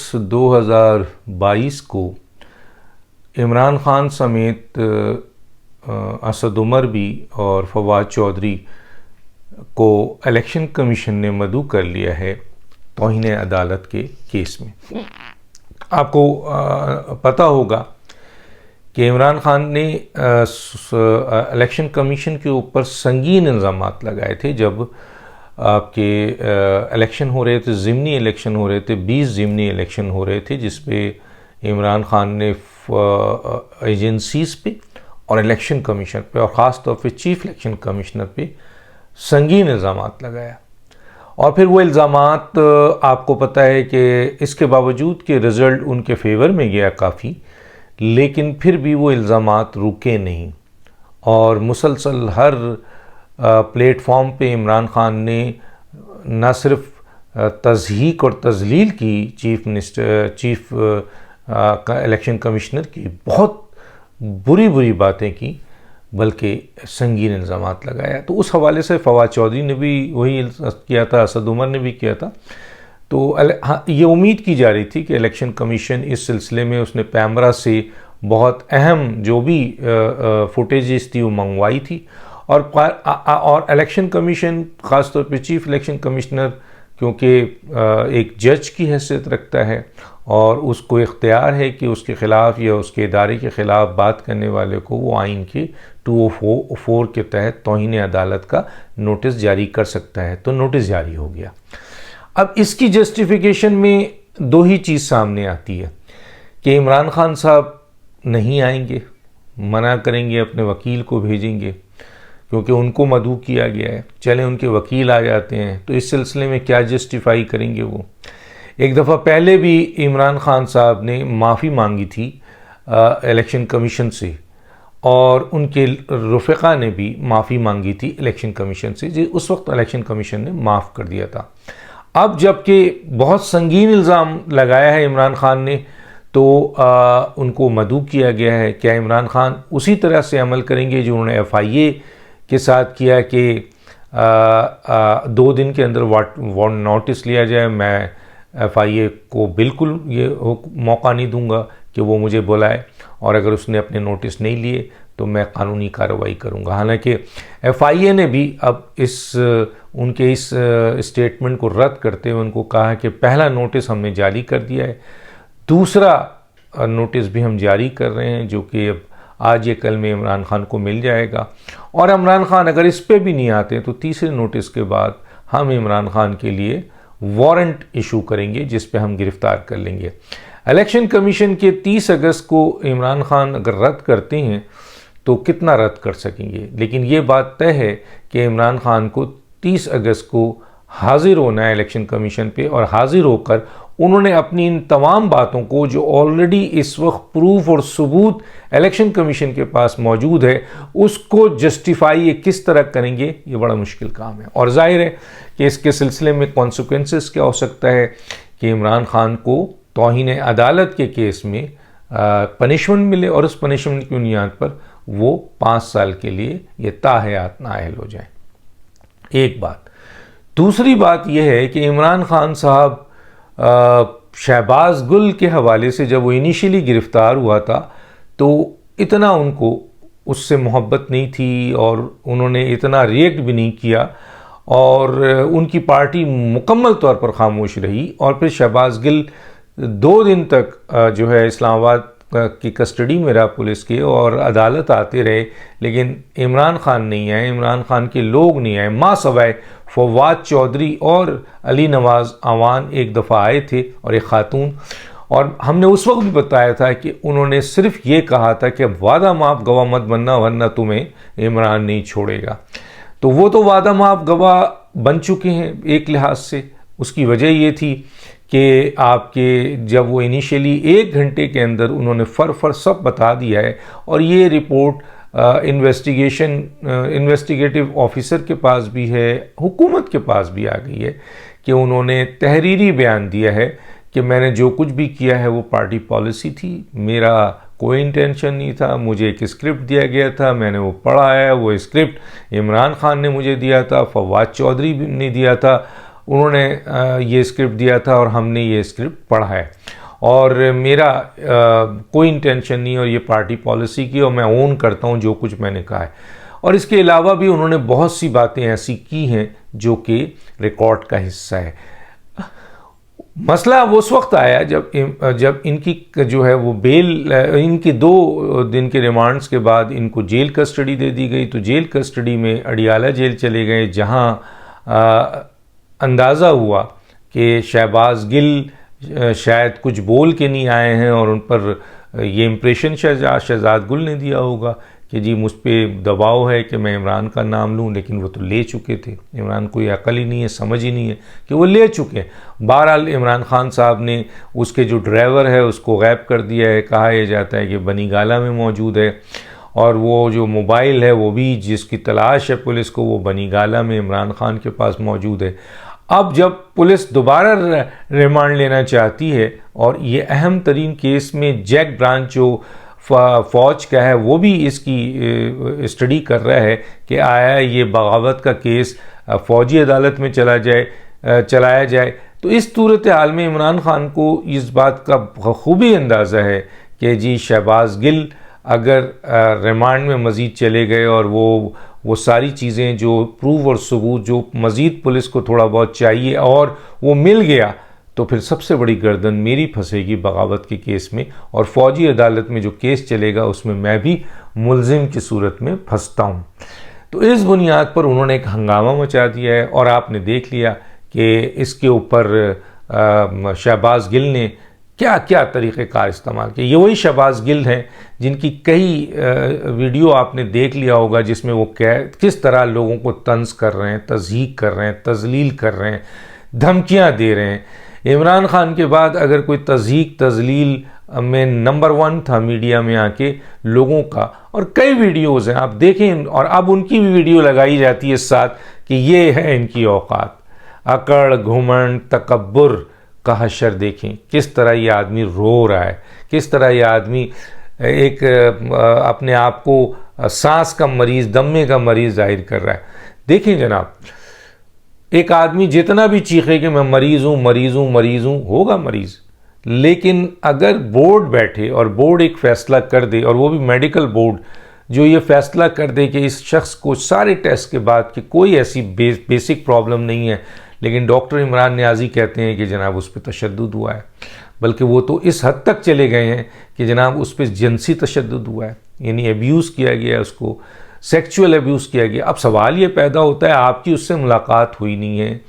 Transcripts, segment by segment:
अगस्त 2022 को इमरान खान समेत असद उमर भी और फवाद चौधरी को इलेक्शन कमीशन ने मदऊ कर लिया है तौहीन अदालत के केस में। आपको पता होगा कि इमरान खान ने इलेक्शन कमीशन के ऊपर संगीन इल्ज़ामात लगाए थे जब आपके इलेक्शन हो रहे थे, ज़िमनी इलेक्शन हो रहे थे, 20 ज़िमनी इलेक्शन हो रहे थे, जिस पे इमरान खान ने एजेंसीज़ पे और इलेक्शन कमीशन पे और ख़ास तौर पे चीफ इलेक्शन कमिश्नर पे संगीन इल्ज़ामात लगाया। और फिर वो इल्ज़ामात आपको पता है कि इसके बावजूद कि रिज़ल्ट उनके फेवर में गया काफ़ी, लेकिन फिर भी वो इल्ज़ामात रुके नहीं और मुसलसल हर प्लेटफॉर्म पे इमरान खान ने न सिर्फ तज़हीक और तज़लील की चीफ इलेक्शन कमिश्नर की, बहुत बुरी बातें की, बल्कि संगीन इल्ज़ामात लगाया। तो उस हवाले से फवाद चौधरी ने भी वही किया था, असद उमर ने भी किया था। तो हाँ, ये उम्मीद की जा रही थी कि इलेक्शन कमीशन इस सिलसिले में उसने पैमरा से बहुत अहम जो भी फुटेजेस थी वो मंगवाई थी और इलेक्शन कमीशन ख़ास तौर पे चीफ इलेक्शन कमिश्नर क्योंकि एक जज की हैसियत रखता है और उसको इख्तियार है कि उसके ख़िलाफ़ या उसके इदारे के ख़िलाफ़ बात करने वाले को वो आइन के 204 के तहत तौहीन अदालत का नोटिस जारी कर सकता है। तो नोटिस जारी हो गया। अब इसकी जस्टिफिकेशन में दो ही चीज़ सामने आती है कि इमरान खान साहब नहीं आएंगे, मना करेंगे, अपने वकील को भेजेंगे क्योंकि उनको मदऊ किया गया है। चलें उनके वकील आ जाते हैं तो इस सिलसिले में क्या जस्टिफाई करेंगे वो। एक दफ़ा पहले भी इमरान खान साहब ने माफ़ी मांगी थी इलेक्शन कमीशन से और उनके रफ़ीक़ा ने भी माफ़ी मांगी थी इलेक्शन कमीशन से, जो उस वक्त इलेक्शन कमीशन ने माफ़ कर दिया था। अब जबकि बहुत संगीन इल्ज़ाम लगाया है इमरान खान ने तो उनको मदऊ किया गया है। क्या इमरान खान उसी तरह से अमल करेंगे जो उन्होंने FIA के साथ किया कि 2 दिन के अंदर नोटिस लिया जाए? मैं FIA को बिल्कुल ये मौका नहीं दूंगा कि वो मुझे बुलाए और अगर उसने अपने नोटिस नहीं लिए तो मैं कानूनी कार्रवाई करूंगा। हालांकि FIA ने भी अब उनके इस स्टेटमेंट को रद्द करते हुए उनको कहा कि पहला नोटिस हमने जारी कर दिया है, दूसरा नोटिस भी हम जारी कर रहे हैं जो कि अब आज या कल में इमरान खान को मिल जाएगा और इमरान खान अगर इस पे भी नहीं आते तो तीसरे नोटिस के बाद हम इमरान खान के लिए वारंट इशू करेंगे जिस पे हम गिरफ्तार कर लेंगे। इलेक्शन कमीशन के 30 अगस्त को इमरान खान अगर रद्द करते हैं तो कितना रद्द कर सकेंगे, लेकिन ये बात तय है कि इमरान खान को 30 अगस्त को हाजिर होना है इलेक्शन कमीशन पे और हाजिर होकर उन्होंने अपनी इन तमाम बातों को जो ऑलरेडी इस वक्त प्रूफ और सबूत इलेक्शन कमीशन के पास मौजूद है उसको जस्टिफाई ये किस तरह करेंगे, ये बड़ा मुश्किल काम है। और जाहिर है कि इसके सिलसिले में कॉन्सिक्वेंसेस क्या हो सकता है कि इमरान खान को तौहीन अदालत के केस में पनिशमेंट मिले और उस पनिशमेंट की बुनियाद पर वो 5 साल के लिए ये ताहयात नाअहल हो जाए। एक बात। दूसरी बात यह है कि इमरान खान साहब शहबाज गुल के हवाले से जब वो इनिशियली गिरफ़्तार हुआ था तो इतना उनको उससे मोहब्बत नहीं थी और उन्होंने इतना रिएक्ट भी नहीं किया और उनकी पार्टी मुकम्मल तौर पर खामोश रही और फिर शहबाज गिल 2 दिन तक जो है इस्लामाबाद की कस्टडी में रहा पुलिस के और अदालत आते रहे, लेकिन इमरान खान नहीं आए, इमरान खान के लोग नहीं आए। मां सवाए फवाद चौधरी और अली नवाज़ अवान एक दफ़ा आए थे और एक ख़ातून, और हमने उस वक्त भी बताया था कि उन्होंने सिर्फ ये कहा था कि अब वादा माफ़ गवाह मत बनना वरना तुम्हें इमरान नहीं छोड़ेगा। तो वो तो वादा माफ़ गवाह बन चुके हैं एक लिहाज से। उसकी वजह ये थी कि आपके जब वो इनिशियली 1 घंटे के अंदर उन्होंने फर सब बता दिया है और ये रिपोर्ट इन्वेस्टिगेटिव ऑफिसर के पास भी है, हुकूमत के पास भी आ गई है कि उन्होंने तहरीरी बयान दिया है कि मैंने जो कुछ भी किया है वो पार्टी पॉलिसी थी, मेरा कोई इंटेंशन नहीं था। मुझे एक स्क्रिप्ट दिया गया था, मैंने वो पढ़ा है, वो स्क्रिप्ट इमरान खान ने मुझे दिया था, फवाद चौधरी ने दिया था, उन्होंने ये स्क्रिप्ट दिया था और हमने ये स्क्रिप्ट पढ़ा है। और मेरा कोई इंटेंशन नहीं है और ये पार्टी पॉलिसी की, और मैं ओन करता हूँ जो कुछ मैंने कहा है। और इसके अलावा भी उन्होंने बहुत सी बातें ऐसी की हैं जो कि रिकॉर्ड का हिस्सा है। मसला उस वक्त आया जब इनकी जो है वो बेल, इनकी 2 दिन के रिमांड्स के बाद इनको जेल कस्टडी दे दी गई। तो जेल कस्टडी में अडियाला जेल चले गए, जहां अंदाज़ा हुआ कि शहबाज गिल शायद कुछ बोल के नहीं आए हैं और उन पर ये इम्प्रेशन शहजाद गुल ने दिया होगा कि जी मुझ पर दबाव है कि मैं इमरान का नाम लूं, लेकिन वो तो ले चुके थे। इमरान को ये अकल ही नहीं है, समझ ही नहीं है कि वो ले चुके हैं। बहरहाल इमरान खान साहब ने उसके जो ड्राइवर है उसको गायब कर दिया है। कहा यह जाता है कि बनीगाला में मौजूद है, और वो जो मोबाइल है वो भी जिसकी तलाश है पुलिस को, वो बनीगाला में इमरान खान के पास मौजूद है। अब जब पुलिस दोबारा रिमांड लेना चाहती है, और ये अहम तरीन केस में जैक ब्रांच जो फ़ौज का है वो भी इसकी स्टडी कर रहा है कि आया ये बगावत का केस फ़ौजी अदालत में चलाया जाए। तो इस सूरत हाल में इमरान खान को इस बात का खूबी अंदाज़ा है कि जी शहबाज गिल अगर रिमांड में मज़ीद चले गए और वो सारी चीज़ें जो प्रूफ और सबूत जो मज़ीद पुलिस को थोड़ा बहुत चाहिए और वो मिल गया, तो फिर सबसे बड़ी गर्दन मेरी फंसेगी बगावत के केस में, और फ़ौजी अदालत में जो केस चलेगा उसमें मैं भी मुलजिम की सूरत में फंसता हूँ। तो इस बुनियाद पर उन्होंने एक हंगामा मचा दिया है, और आपने देख लिया कि इसके ऊपर शहबाज गिल ने क्या क्या तरीक़ेकार इस्तेमाल किए। ये वही शहबाज गिल हैं जिनकी कई वीडियो आपने देख लिया होगा जिसमें वो किस तरह लोगों को तंज कर रहे हैं, तज़हीक कर रहे हैं, तजलील कर रहे हैं, धमकियाँ दे रहे हैं। इमरान खान के बाद अगर कोई तज़हीक तजलील में नंबर 1 था मीडिया में आके लोगों का, और कई वीडियोज़ हैं आप देखें, और अब उनकी भी वीडियो लगाई जाती है साथ कि ये है इनकी औकात, अकड़ घुमंड तकब्बुर का हशर। देखें किस तरह ये आदमी रो रहा है, किस तरह ये आदमी एक अपने आप को सांस का मरीज़, दमे का मरीज़ जाहिर कर रहा है। देखें जनाब, एक आदमी जितना भी चीखे कि मैं मरीज़ हूँ मरीज़ हूँ मरीज़ हूँ, होगा मरीज़, लेकिन अगर बोर्ड बैठे और बोर्ड एक फ़ैसला कर दे, और वो भी मेडिकल बोर्ड जो ये फ़ैसला कर दे कि इस शख्स को सारे टेस्ट के बाद कि कोई ऐसी बेसिक प्रॉब्लम नहीं है, लेकिन डॉक्टर इमरान नियाज़ी कहते हैं कि जनाब उस पर तशद्दुद हुआ है, बल्कि वो तो इस हद तक चले गए हैं कि जनाब उस पर जिनसी तशद्दुद हुआ है, यानी अब्यूज़ किया गया, उसको सेक्सुअल अब्यूज़ किया गया। अब सवाल ये पैदा होता है, आपकी उससे मुलाकात हुई नहीं है,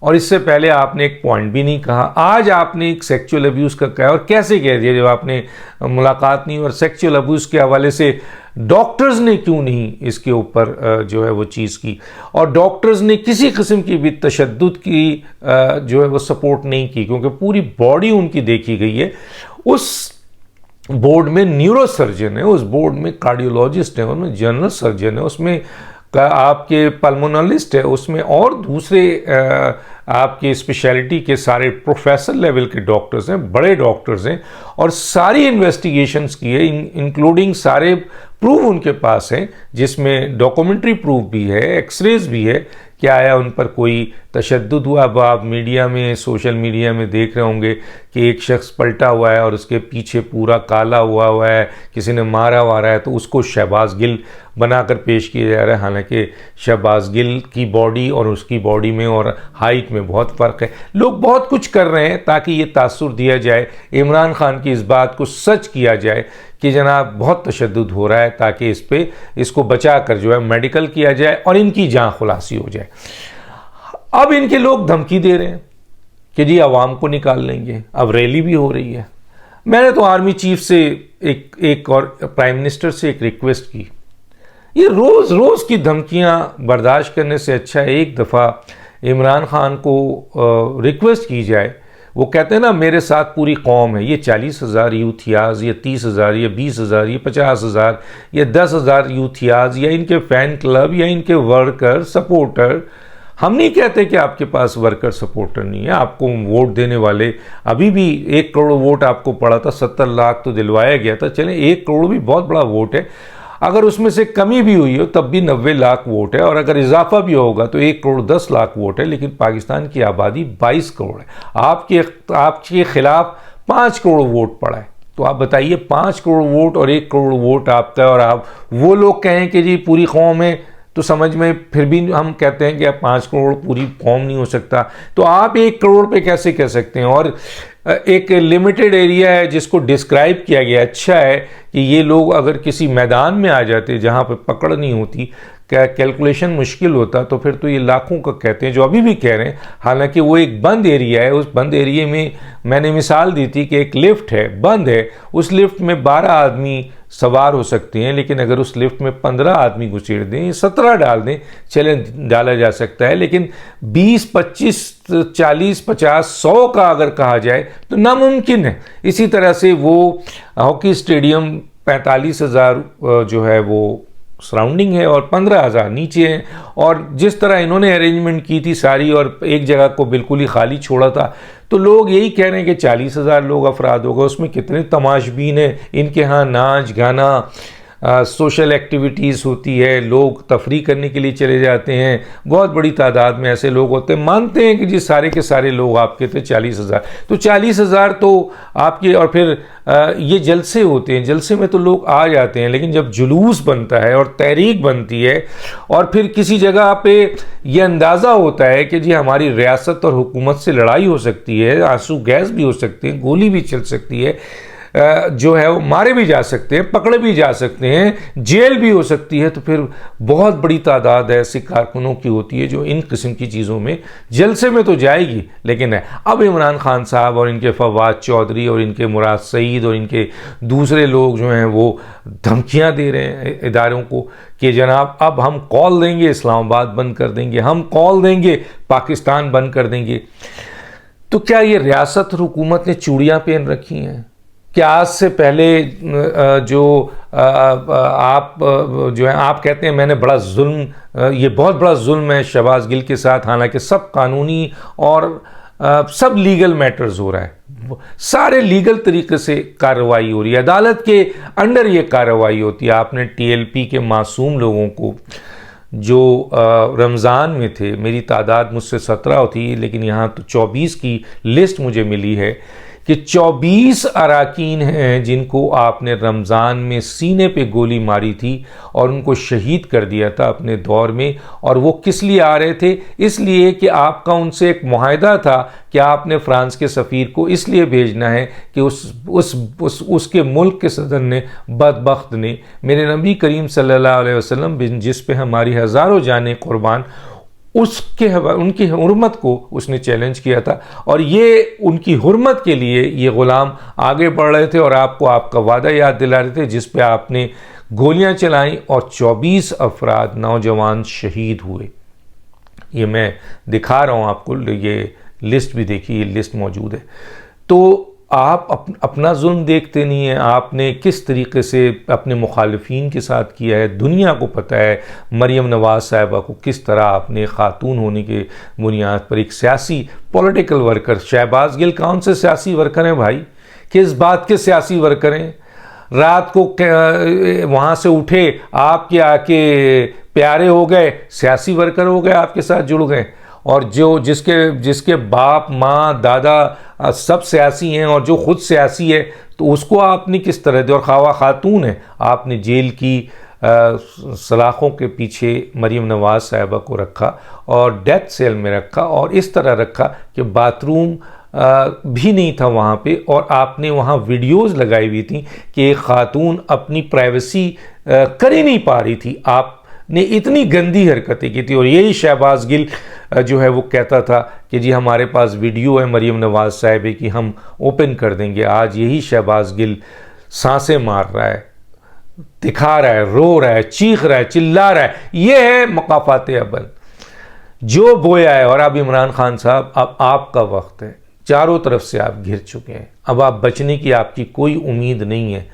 और इससे पहले आपने एक पॉइंट भी नहीं कहा, आज आपने एक सेक्सुअल अब्यूज़ का कहा, और कैसे कह दिया जब आपने मुलाकात नहीं, और सेक्सुअल अब्यूज़ के हवाले से डॉक्टर्स ने क्यों नहीं इसके ऊपर जो है वो चीज़ की, और डॉक्टर्स ने किसी किस्म की भी तशद्दुद की जो है वो सपोर्ट नहीं की, क्योंकि पूरी बॉडी उनकी देखी गई है। उस बोर्ड में न्यूरो सर्जन है, उस बोर्ड में कार्डियोलॉजिस्ट है, उसमें जनरल सर्जन है, उसमें आपके पल्मोनलिस्ट है, उसमें और दूसरे आपके स्पेशलिटी के सारे प्रोफेसर लेवल के डॉक्टर्स हैं, बड़े डॉक्टर्स हैं, और सारी इन्वेस्टिगेशंस की है, इंक्लूडिंग सारे प्रूफ उनके पास हैं, जिसमें डॉक्यूमेंट्री प्रूफ भी है, एक्सरेज भी है कि आया उन पर कोई तशद्दुद हुआ। अब आप मीडिया में, सोशल मीडिया में देख रहे होंगे कि एक शख्स पलटा हुआ है और उसके पीछे पूरा काला हुआ है, किसी ने मारा वारा है, तो उसको शहबाज गिल बनाकर पेश किया जा रहा है। हालांकि शहबाज गिल की बॉडी और उसकी बॉडी में और हाइट में बहुत फ़र्क है। लोग बहुत कुछ कर रहे हैं ताकि ये तासुर दिया जाए, इमरान खान की इस बात को सच किया जाए कि जनाब बहुत तशद्दुद हो रहा है, ताकि इसको बचा कर जो है मेडिकल किया जाए और इनकी जान खुलासी हो जाए। अब इनके लोग धमकी दे रहे हैं कि जी आवाम को निकाल लेंगे, अब रैली भी हो रही है। मैंने तो आर्मी चीफ से एक और प्राइम मिनिस्टर से एक रिक्वेस्ट की, ये रोज़ रोज़ की धमकियां बर्दाश्त करने से अच्छा है एक दफ़ा इमरान खान को रिक्वेस्ट की जाए। वो कहते हैं ना मेरे साथ पूरी कौम है, ये 40,000 यूथियाज़, या 30,000, या 20,000, या 50,000, या 10,000 यूथियाज़, या इनके फ़ैन क्लब, या इनके वर्कर सपोर्टर। हम नहीं कहते कि आपके पास वर्कर सपोर्टर नहीं है, आपको वोट देने वाले, अभी भी 1 करोड़ वोट आपको पड़ा था, 70 लाख तो दिलवाया गया था, चलें 1 करोड़ भी बहुत बड़ा वोट है। अगर उसमें से कमी भी हुई हो तब भी 90 लाख वोट है, और अगर इजाफा भी होगा तो 1 करोड़ 10 लाख वोट है, लेकिन पाकिस्तान की आबादी 22 करोड़ है। आपके खिलाफ 5 करोड़ वोट पड़ा है। तो आप बताइए 5 करोड़ वोट और 1 करोड़ वोट आपका, और आप वो लोग कहें कि जी पूरी कौम है, तो समझ में फिर भी हम कहते हैं कि अब 5 करोड़ पूरी कौम नहीं हो सकता, तो आप 1 करोड़ पे कैसे कह सकते हैं। और एक लिमिटेड एरिया है जिसको डिस्क्राइब किया गया। अच्छा है कि ये लोग अगर किसी मैदान में आ जाते जहाँ पे पकड़ नहीं होती, कैलकुलेशन मुश्किल होता, तो फिर तो ये लाखों का कहते हैं, जो अभी भी कह रहे हैं। हालांकि वो एक बंद एरिया है, उस बंद एरिया में मैंने मिसाल दी थी कि एक लिफ्ट है, बंद है, उस लिफ्ट में 12 आदमी सवार हो सकते हैं, लेकिन अगर उस लिफ्ट में 15 आदमी घुसेड़ दें, 17 डाल दें, चले डाला जा सकता है, लेकिन 20, 25, 40, 50, 100 का अगर कहा जाए तो नामुमकिन है। इसी तरह से वो हॉकी स्टेडियम 45,000 जो है वो सराउंडिंग है और 15,000 नीचे हैं, और जिस तरह इन्होंने अरेंजमेंट की थी सारी, और एक जगह को बिल्कुल ही खाली छोड़ा था, तो लोग यही कह रहे हैं कि 40,000 लोग अफराद होगा। उसमें कितने तमाशबीन हैं, इनके यहाँ नाच गाना, सोशल एक्टिविटीज़ होती है, लोग तफरीह करने के लिए चले जाते हैं, बहुत बड़ी तादाद में ऐसे लोग होते हैं। मानते हैं कि जी सारे के सारे लोग आपके थे 40,000, तो 40,000 तो आपके, और फिर ये जलसे होते हैं, जलसे में तो लोग आ जाते हैं, लेकिन जब जुलूस बनता है और तहरीक बनती है, और फिर किसी जगह पे ये अंदाज़ा होता है कि जी हमारी रियासत और हुकूमत से लड़ाई हो सकती है, आंसू गैस भी हो सकती है, गोली भी चल सकती है, जो है वो मारे भी जा सकते हैं, पकड़े भी जा सकते हैं, जेल भी हो सकती है, तो फिर बहुत बड़ी तादाद ऐसे कारकुनों की होती है जो इन किस्म की चीज़ों में, जलसे में तो जाएगी, लेकिन है अब इमरान खान साहब और इनके फवाद चौधरी और इनके मुराद सईद और इनके दूसरे लोग जो हैं वो धमकियां दे रहे हैं इदारों को कि जनाब अब हम कॉल देंगे इस्लामाबाद बंद कर देंगे, हम कॉल देंगे पाकिस्तान बंद कर देंगे। तो क्या ये रियासत और हुकूमत ने चूड़ियाँ पहन रखी हैं? क्या आज से पहले जो आप जो है आप कहते हैं मैंने बड़ा जुल्म, ये बहुत बड़ा जुल्म है शहबाज गिल के साथ, हालांकि सब कानूनी और सब लीगल मैटर्स हो रहा है, सारे लीगल तरीके से कार्रवाई हो रही है, अदालत के अंडर ये कार्रवाई होती है। आपने TLP के मासूम लोगों को जो रमज़ान में थे, मेरी तादाद मुझसे 17 थी, लेकिन यहाँ तो 24 की लिस्ट मुझे मिली है कि 24 अराकीन हैं जिनको आपने रमज़ान में सीने पे गोली मारी थी और उनको शहीद कर दिया था अपने दौर में। और वो किस लिए आ रहे थे? इसलिए कि आपका उनसे एक मुआहदा था कि आपने फ्रांस के सफ़ीर को इसलिए भेजना है कि उसके मुल्क के सदर ने, बदबख्त ने, मेरे नबी करीम सल्लल्लाहु अलैहि वसल्लम जिस पे हमारी हज़ारों जानें कुर्बान, उनकी हुर्मत को उसने चैलेंज किया था, और ये उनकी हुर्मत के लिए ये ग़ुलाम आगे बढ़ रहे थे और आपको आपका वादा याद दिला रहे थे जिस पे आपने गोलियां चलाई और 24 अफराद नौजवान शहीद हुए। ये मैं दिखा रहा हूँ आपको, ये लिस्ट भी देखिए, ये लिस्ट मौजूद है। तो आप अपना जुल्म देखते नहीं हैं, आपने किस तरीके से अपने मुखालिफिन के साथ किया है, दुनिया को पता है। मरियम नवाज़ साहिबा को किस तरह आपने ख़ातून होने के बुनियाद पर एक सियासी पॉलिटिकल वर्कर, शहबाज गिल कौन से सियासी वर्कर हैं भाई, किस बात के सियासी वर्कर हैं? रात को वहाँ से उठे, आपके आके प्यारे हो गए, सियासी वर्कर हो गए, आपके साथ जुड़ गए, और जो जिसके बाप माँ दादा सब सियासी हैं और जो खुद सियासी है, तो उसको आपने किस तरह दे, और खावा खातून है, आपने जेल की सलाखों के पीछे मरियम नवाज़ साहिबा को रखा और डेथ सेल में रखा, और इस तरह रखा कि बाथरूम भी नहीं था वहाँ पे, और आपने वहाँ वीडियोज़ लगाई हुई थी कि एक खातून अपनी प्राइवेसी कर ही नहीं पा रही थी, आपने इतनी गंदी हरकतें की थी। और यही शहबाज गिल जो है वो कहता था कि जी हमारे पास वीडियो है मरियम नवाज़ साहिबा की, हम ओपन कर देंगे। आज यही शहबाज गिल सांसें मार रहा है, दिखा रहा है, रो रहा है, चीख रहा है, चिल्ला रहा है। ये है मकाफात अबल जो बोया है। और अब इमरान खान साहब, अब आपका वक्त है, चारों तरफ से आप घिर चुके हैं, अब आप बचने की आपकी कोई उम्मीद नहीं है।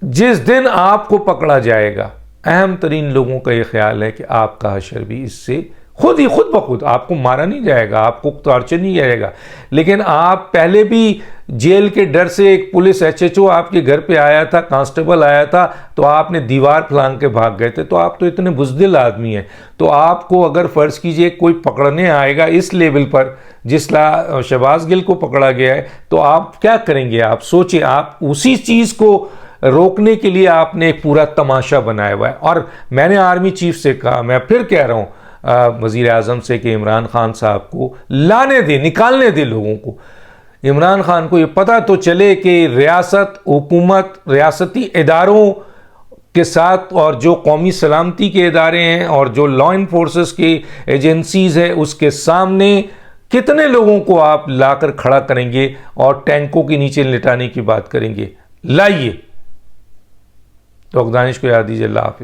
जिस दिन आपको पकड़ा जाएगा, अहम तरीन लोगों का ये ख्याल है कि आपका हशर भी इससे खुद ब खुद, आपको मारा नहीं जाएगा, आपको टॉर्चर नहीं जाएगा, लेकिन आप पहले भी जेल के डर से एक पुलिस एचएचओ आपके घर पे आया था, कांस्टेबल आया था, तो आपने दीवार फलांग के भाग गए थे। तो आप तो इतने बुज़दिल आदमी हैं, तो आपको अगर फ़र्ज़ कीजिए कोई पकड़ने आएगा इस लेवल पर जिस शहबाज गिल को पकड़ा गया है, तो आप क्या करेंगे? आप सोचिए, आप उसी चीज़ को रोकने के लिए आपने एक पूरा तमाशा बनाया हुआ है। और मैंने आर्मी चीफ से कहा, मैं फिर कह रहा हूँ वज़ीर आज़म से कि इमरान खान साहब को लाने दे, निकालने दे लोगों को। इमरान खान को ये पता तो चले कि रियासत, हुकूमत, रियासती इदारों के साथ और जो कौमी सलामती के इदारे हैं और जो लॉ इन्फोर्सेस की एजेंसीज़ है उसके सामने कितने लोगों को आप लाकर खड़ा करेंगे और टैंकों के नीचे लिटाने की बात करेंगे। लाइए। तो दानिश को याद दीजिए। अल्लाह हाफ़िज़।